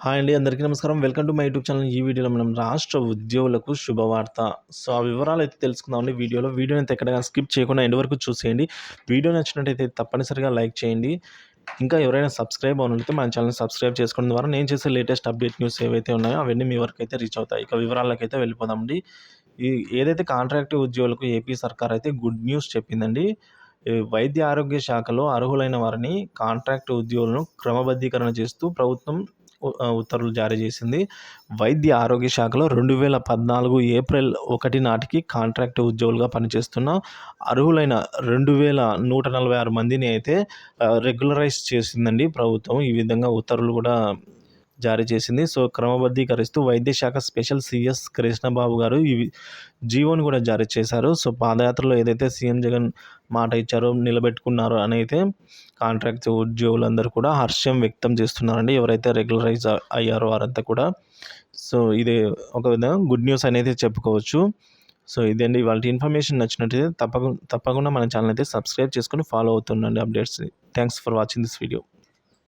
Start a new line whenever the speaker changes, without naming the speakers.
Hi అండి. అందరికీ నమస్కారం. Welcome to my YouTube channel. ఈ వీడియోలో మనం రాష్ట్ర ఉద్యోగులకు శుభవార్త. సో, ఆ వివరాలైతే తెలుసుకుందామండి వీడియోలో. వీడియోనైతే ఎక్కడైనా స్కిప్ చేయకుండా ఎండ్ వరకు చూసేయండి. వీడియో నచ్చినట్టయితే తప్పనిసరిగా లైక్ చేయండి. ఇంకా ఎవరైనా సబ్స్క్రైబ్ అవ్వనట్లయితే మన ఛానల్‌ని సబ్స్క్రైబ్ చేసుకోవడం ద్వారా నేను చేసే లేటెస్ట్ అప్డేట్ న్యూస్ ఏవైతే ఉన్నాయో అవన్నీ మీ వరకైతే రీచ్ అవుతాయి. ఇక వివరాలకైతే వెళ్ళిపోదామండి. ఈ ఏదైతే కాంట్రాక్ట్ ఉద్యోగులకు ఏపీ సర్కార్ అయితే గుడ్ న్యూస్ చెప్పిందండి. ఈ వైద్య ఆరోగ్య శాఖలో అర్హులైన వారిని కాంట్రాక్ట్ ఉద్యోగులను క్రమబద్ధీకరణ చేస్తూ ప్రభుత్వం ఉత్తర్వులు జారీ చేసింది. వైద్య ఆరోగ్య శాఖలో 2014 ఏప్రిల్ 1 నాటికి కాంట్రాక్ట్ ఉద్యోగులుగా పనిచేస్తున్న అర్హులైన 2146 మందిని అయితే రెగ్యులరైజ్ చేసిందండి ప్రభుత్వం. ఈ విధంగా ఉత్తర్వులు కూడా జారీ చేసింది. సో, క్రమబద్ధీకరిస్తూ వైద్య శాఖ స్పెషల్ సీఎస్ కృష్ణబాబు గారు ఈ జీవోని కూడా జారీ చేశారు. సో, పాదయాత్రలో ఏదైతే సీఎం జగన్ మాట ఇచ్చారో నిలబెట్టుకున్నారో అని అయితే కాంట్రాక్ట్ ఉద్యోగులందరూ కూడా హర్షం వ్యక్తం చేస్తున్నారండి. ఎవరైతే రెగ్యులరైజ్ అయ్యారో వారంతా కూడా. సో, ఇది ఒక విధంగా గుడ్ న్యూస్ అనేది చెప్పుకోవచ్చు. సో, ఇదండి ఇవాల్టి ఇన్ఫర్మేషన్. నచ్చినట్టయితే తప్పకుండా మన ఛానల్ అయితే సబ్స్క్రైబ్ చేసుకొని ఫాలో అవుతుండండి అప్డేట్స్‌ని. Thanks for watching this video.